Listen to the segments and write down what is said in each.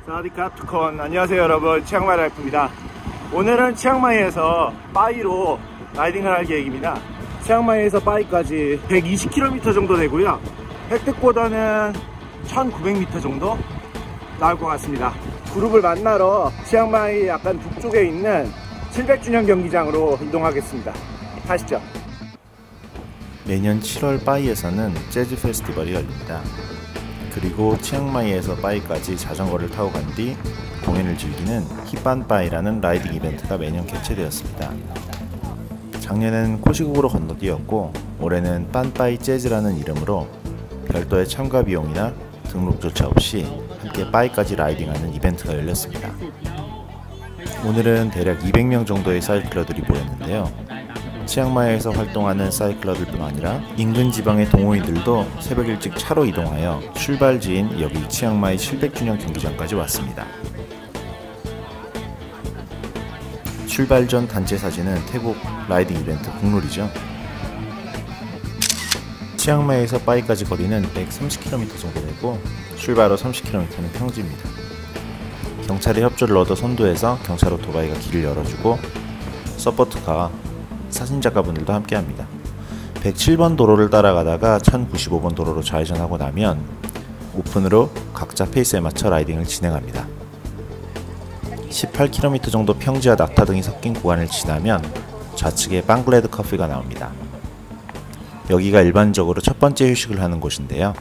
사와디캅 투콘. 안녕하세요 여러분, 치앙마이 라이프입니다. 오늘은 치앙마이에서 빠이로 라이딩을 할 계획입니다. 치앙마이에서 빠이까지 120km 정도 되고요, 획득보다는 1900m 정도 나올 것 같습니다. 그룹을 만나러 치앙마이 약간 북쪽에 있는 700주년 경기장으로 이동하겠습니다. 가시죠. 매년 7월 빠이에서는 재즈 페스티벌이 열립니다. 그리고 치앙마이에서 빠이까지 자전거를 타고 간 뒤 공연을 즐기는 히빤빠이라는 라이딩 이벤트가 매년 개최되었습니다. 작년엔 코시국으로 건너뛰었고, 올해는 빤빠이 재즈라는 이름으로 별도의 참가 비용이나 등록조차 없이 함께 빠이까지 라이딩하는 이벤트가 열렸습니다. 오늘은 대략 200명 정도의 사이클러들이 모였는데요. 치앙마이에서 활동하는 사이클러들뿐 아니라 인근 지방의 동호인들도 새벽 일찍 차로 이동하여 출발지인 여기 치앙마이 700주년 경기장까지 왔습니다. 출발 전 단체 사진은 태국 라이딩 이벤트 국룰이죠. 치앙마이에서 빠이까지 거리는 130km 정도 되고, 출발 후 30km는 평지입니다. 경찰의 협조를 얻어 선도해서 경찰 오토바이가 길을 열어주고, 서포트카와 사진작가분들도 함께합니다. 107번 도로를 따라가다가 1095번 도로로 좌회전하고 나면 오픈으로 각자 페이스에 맞춰 라이딩을 진행합니다. 18km 정도 평지와 낙타 등이 섞인 구간을 지나면 좌측에 방글레드 커피가 나옵니다. 여기가 일반적으로 첫 번째 휴식을 하는 곳인데요.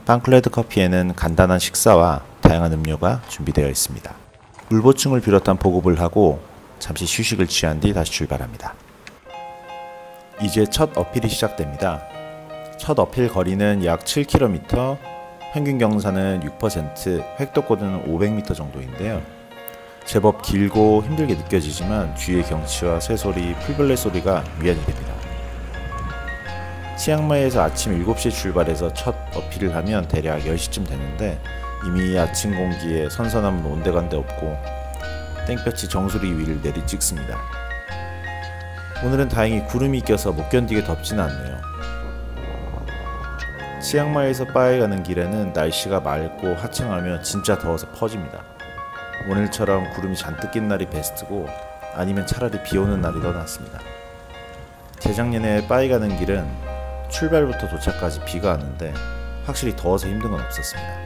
방글레드 커피에는 간단한 식사와 다양한 음료가 준비되어 있습니다. 물보충을 비롯한 보급을 하고 잠시 휴식을 취한 뒤 다시 출발합니다. 이제 첫 어필이 시작됩니다. 첫 어필 거리는 약 7km, 평균 경사는 6%, 획도고도는 500m 정도인데요. 제법 길고 힘들게 느껴지지만 뒤의 경치와 새소리, 풀벌레 소리가 위안이 됩니다. 치앙마이에서 아침 7시에 출발해서 첫 어필을 하면 대략 10시쯤 되는데, 이미 아침 공기에 선선함은 온데간데 없고 땡볕이 정수리 위를 내리찍습니다. 오늘은 다행히 구름이 껴서 못 견디게 덥지는 않네요. 치앙마이에서 빠이 가는 길에는 날씨가 맑고 화창하며 진짜 더워서 퍼집니다. 오늘처럼 구름이 잔뜩 낀 날이 베스트고, 아니면 차라리 비 오는 날이 더 낫습니다. 재작년에 빠이 가는 길은 출발부터 도착까지 비가 왔는데 확실히 더워서 힘든 건 없었습니다.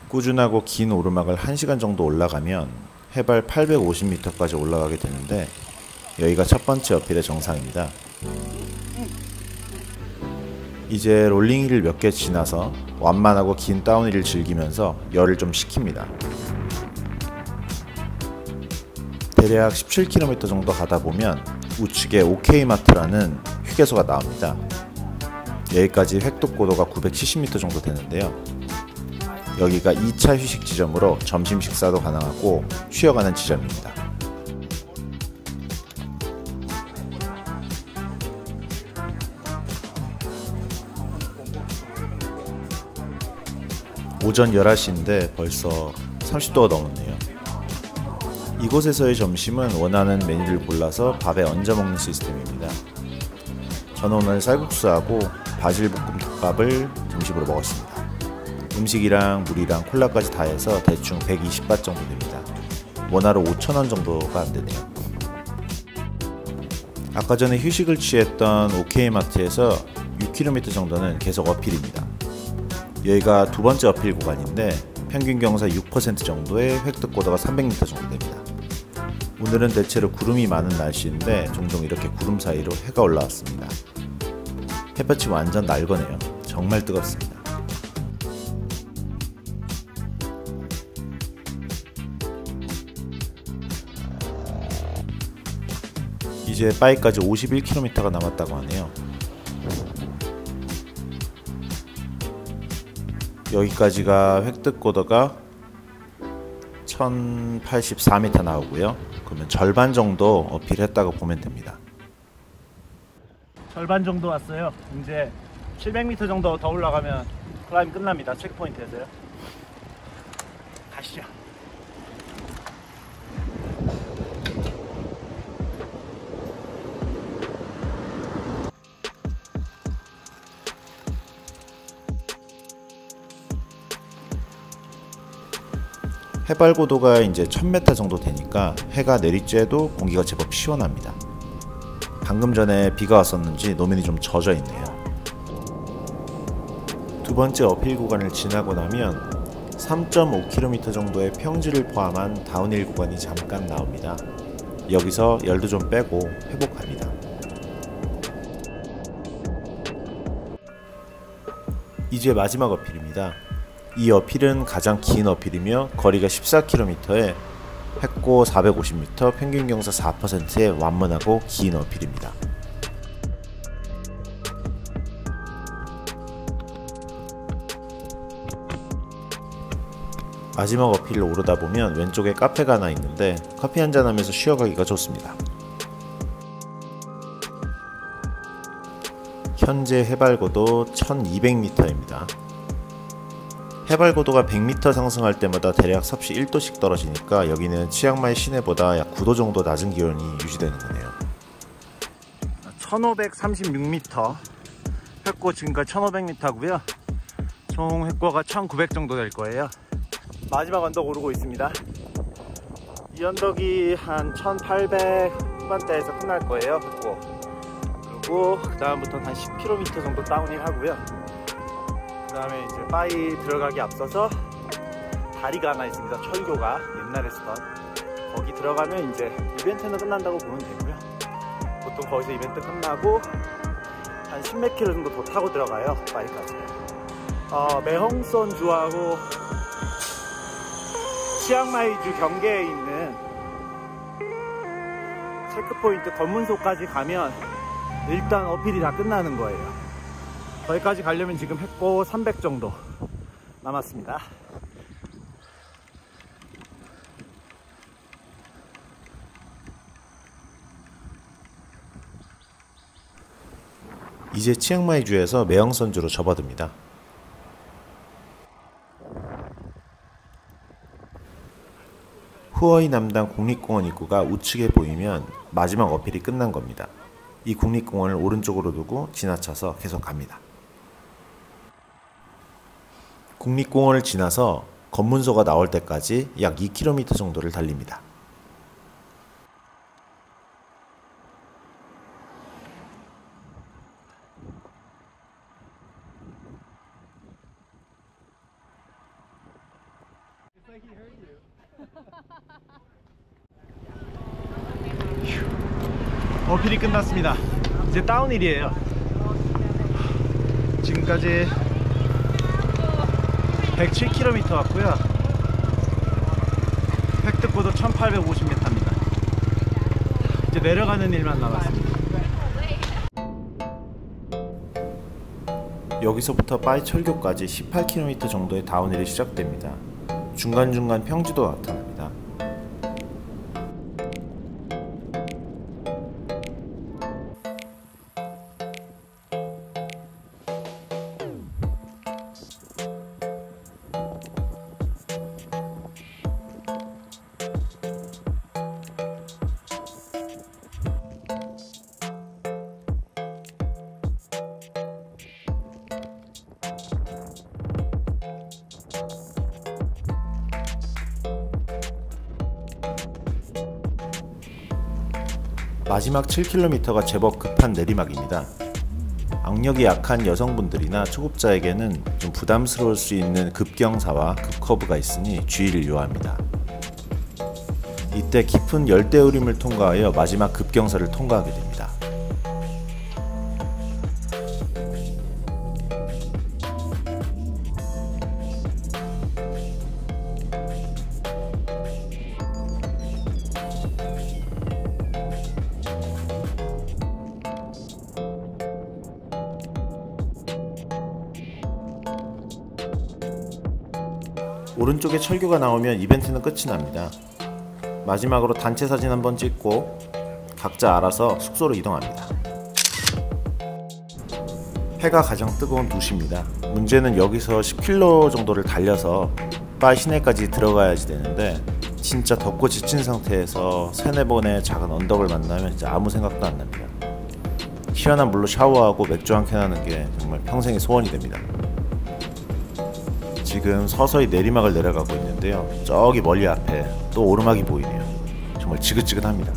꾸준하고 긴 오르막을 1시간 정도 올라가면 해발 850m까지 올라가게 되는데, 여기가 첫 번째 어필의 정상입니다. 이제 롤링힐을 몇 개 지나서 완만하고 긴 다운힐을 즐기면서 열을 좀 식힙니다. 대략 17km 정도 가다 보면 우측에 오케이마트라는 휴게소가 나옵니다. 여기까지 획득고도가 970m 정도 되는데요. 여기가 2차 휴식 지점으로 점심 식사도 가능하고 쉬어가는 지점입니다. 오전 11시인데 벌써 30도가 넘었네요. 이곳에서의 점심은 원하는 메뉴를 골라서 밥에 얹어 먹는 시스템입니다. 저는 오늘 쌀국수하고 바질볶음 덮밥을 점심으로 먹었습니다. 음식이랑 물이랑 콜라까지 다 해서 대충 120바 정도 됩니다. 원화로 5,000원 정도가 안되네요. 아까 전에 휴식을 취했던 오케이마트에서 6km 정도는 계속 어필입니다. 여기가 두 번째 어필 구간인데 평균 경사 6% 정도의 획득고도가 300m 정도 됩니다. 오늘은 대체로 구름이 많은 날씨인데 종종 이렇게 구름 사이로 해가 올라왔습니다. 햇볕이 완전 날거네요. 정말 뜨겁습니다. 이제 바위까지 51km가 남았다고 하네요. 여기까지가 획득고도가 1084m 나오고요. 그러면 절반 정도 어필했다고 보면 됩니다. 절반 정도 왔어요. 이제 700m 정도 더 올라가면 클라임 끝납니다. 체크포인트에서요. 가시죠. 해발 고도가 이제 1000m 정도 되니까 해가 내리쬐도 공기가 제법 시원합니다. 방금 전에 비가 왔었는지 노면이 좀 젖어 있네요. 두 번째 어필 구간을 지나고 나면 3.5km 정도의 평지를 포함한 다운힐 구간이 잠깐 나옵니다. 여기서 열도 좀 빼고 회복합니다. 이제 마지막 어필입니다. 이 어필은 가장 긴 어필이며 거리가 14km에 획고 450m, 평균 경사 4%의 완만하고 긴 어필입니다. 마지막 어필을 오르다 보면 왼쪽에 카페가 하나 있는데 커피 한잔 하면서 쉬어가기가 좋습니다. 현재 해발고도 1200m입니다. 해발고도가 100m 상승할 때마다 대략 섭씨 1도씩 떨어지니까 여기는 치앙마이 시내보다 약 9도 정도 낮은 기온이 유지되는 거네요. 1536m, 획고 지금까지 1500m고요. 총 획고가 1900 정도 될 거예요. 마지막 언덕 오르고 있습니다. 이 언덕이 한 1800 후반대에서 끝날 거예요. 획고. 그리고 그 다음부터는 한 10km 정도 다운힐 하고요. 그 다음에 이제 바위 들어가기 앞서서 다리가 하나 있습니다. 철교가 옛날에 쓰던. 거기 들어가면 이제 이벤트는 끝난다고 보면 되고요. 보통 거기서 이벤트 끝나고 한 10몇 킬로 정도 더 타고 들어가요. 바위까지. 매홍선주하고 치앙마이주 경계에 있는 체크포인트 검문소까지 가면 일단 어필이 다 끝나는 거예요. 거기까지 가려면 지금 획고 300 정도 남았습니다. 이제 치앙마이주에서 매형선주로 접어듭니다. 후어이 남단 국립공원 입구가 우측에 보이면 마지막 어필이 끝난 겁니다. 이 국립공원을 오른쪽으로 두고 지나쳐서 계속 갑니다. 국립공원을 지나서 검문소가 나올 때까지 약 2km 정도를 달립니다. 어필이 끝났습니다. 이제 다운힐이에요. 지금까지 107km 왔고요. 획득고도 1850m입니다. 이제 내려가는 일만 남았습니다. 여기서부터 바이 철교까지 18km 정도의 다운힐이 시작됩니다. 중간중간 평지도 나타납니다. 마지막 7km가 제법 급한 내리막입니다. 악력이 약한 여성분들이나 초급자에게는 좀 부담스러울 수 있는 급경사와 급커브가 있으니 주의를 요합니다. 이때 깊은 열대우림을 통과하여 마지막 급경사를 통과하게 됩니다. 오른쪽에 철교가 나오면 이벤트는 끝이 납니다. 마지막으로 단체 사진 한번 찍고 각자 알아서 숙소로 이동합니다. 해가 가장 뜨거운 2시입니다. 문제는 여기서 10km 정도를 달려서 바이 시내까지 들어가야지 되는데 진짜 덥고 지친 상태에서 3-4번의 작은 언덕을 만나면 진짜 아무 생각도 안 납니다. 시원한 물로 샤워하고 맥주 한 캔 하는 게 정말 평생의 소원이 됩니다. 지금 서서히 내리막을 내려가고 있는데요. 저기 멀리 앞에 또 오르막이 보이네요. 정말 지긋지긋합니다.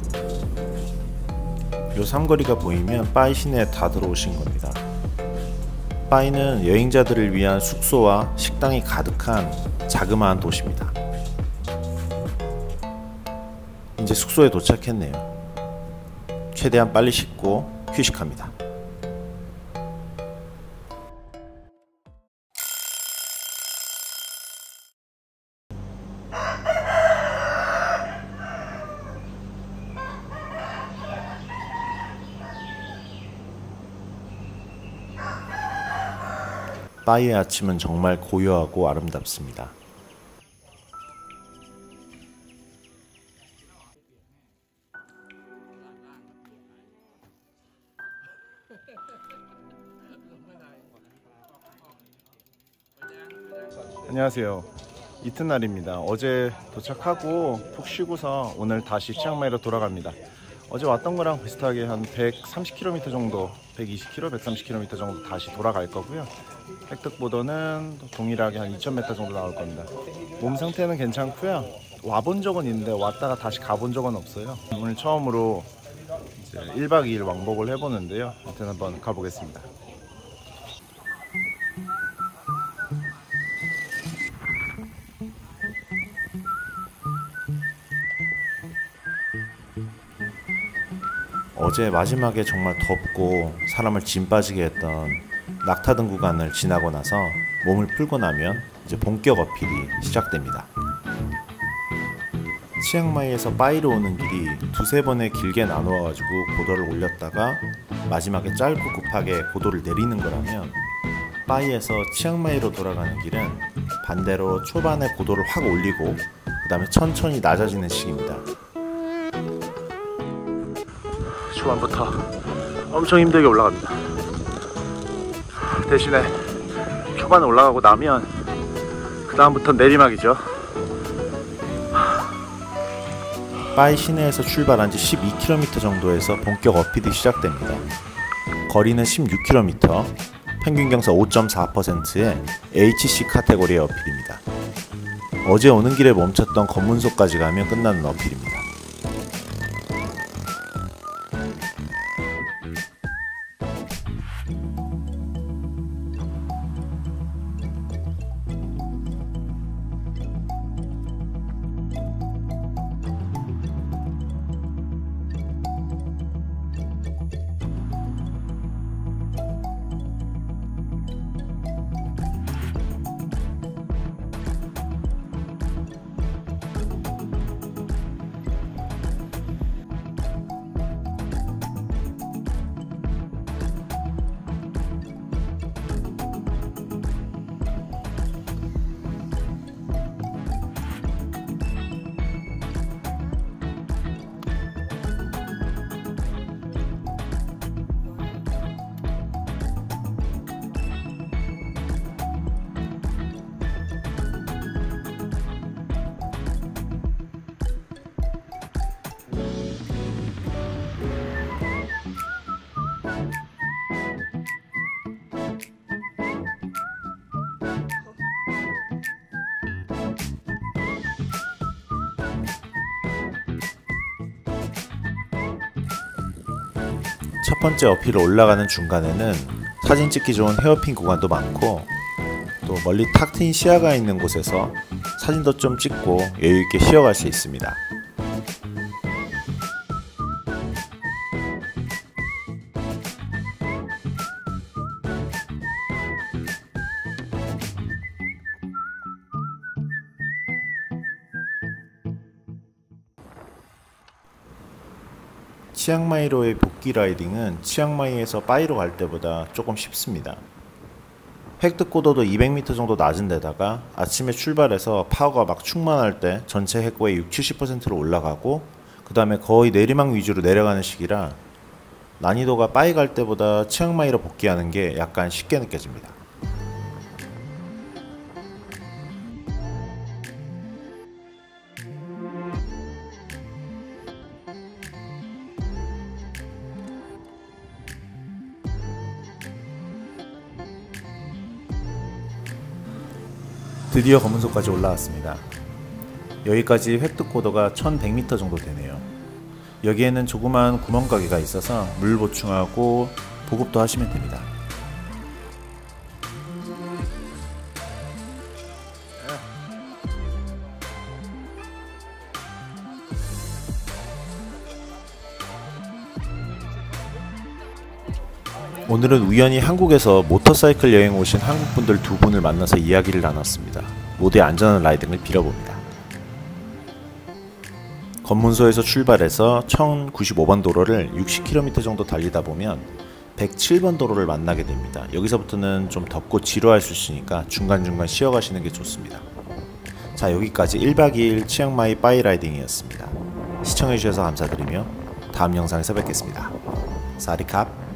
요 삼거리가 보이면 바이 시내에 다 들어오신 겁니다. 바이는 여행자들을 위한 숙소와 식당이 가득한 자그마한 도시입니다. 이제 숙소에 도착했네요. 최대한 빨리 씻고 휴식합니다. 바이의 아침은 정말 고요하고 아름답습니다. 안녕하세요. 이튿날입니다. 어제 도착하고 푹 쉬고서 오늘 다시 치앙마이로 돌아갑니다. 어제 왔던 거랑 비슷하게 한 130km 정도, 120km, 130km 정도 다시 돌아갈 거고요. 획득보도는 동일하게 한 2000m 정도 나올 겁니다. 몸 상태는 괜찮고요. 와본 적은 있는데 왔다가 다시 가본 적은 없어요. 오늘 처음으로 이제 1박 2일 왕복을 해보는데요. 아무튼 한번 가보겠습니다. 어제 마지막에 정말 덥고 사람을 진 빠지게 했던 낙타등 구간을 지나고 나서 몸을 풀고 나면 이제 본격 어필이 시작됩니다. 치앙마이에서 바이로 오는 길이 2-3번에 길게 나누어가지고 고도를 올렸다가 마지막에 짧고 급하게 고도를 내리는 거라면 바이에서 치앙마이로 돌아가는 길은 반대로 초반에 고도를 확 올리고 그 다음에 천천히 낮아지는 식입니다. 초반부터 엄청 힘들게 올라갑니다. 대신에 초반에 올라가고 나면 그 다음부터 내리막이죠. 바이 시내에서 출발한 지 12km 정도에서 본격 어필이 시작됩니다. 거리는 16km, 평균 경사 5.4%의 HC 카테고리의 어필입니다. 어제 오는 길에 멈췄던 검문소까지 가면 끝나는 어필입니다. 첫 번째 어필을 올라가는 중간에는 사진 찍기 좋은 헤어핀 구간도 많고 또 멀리 탁 트인 시야가 있는 곳에서 사진도 좀 찍고 여유있게 쉬어갈 수 있습니다. 치앙마이로의 복귀 라이딩은 치앙마이에서 바이로 갈 때보다 조금 쉽습니다. 획득고도도 200m 정도 낮은 데다가 아침에 출발해서 파워가 막 충만할 때 전체 핵고의 60-70%로 올라가고 그 다음에 거의 내리막 위주로 내려가는 시기라 난이도가 빠이 갈 때보다 치앙마이로 복귀하는 게 약간 쉽게 느껴집니다. 드디어 검은소까지 올라왔습니다. 여기까지 획득고도가 1100m 정도 되네요. 여기에는 조그만 구멍가게가 있어서 물 보충하고 보급도 하시면 됩니다. 오늘은 우연히 한국에서 모터사이클 여행 오신 한국분들 두 분을 만나서 이야기를 나눴습니다. 모두의 안전한 라이딩을 빌어봅니다. 검문소에서 출발해서 1095번 도로를 60km 정도 달리다 보면 107번 도로를 만나게 됩니다. 여기서부터는 좀 덥고 지루할 수 있으니까 중간중간 쉬어가시는 게 좋습니다. 자, 여기까지 1박 2일 치앙마이 빠이 라이딩이었습니다. 시청해주셔서 감사드리며 다음 영상에서 뵙겠습니다. 사리캅.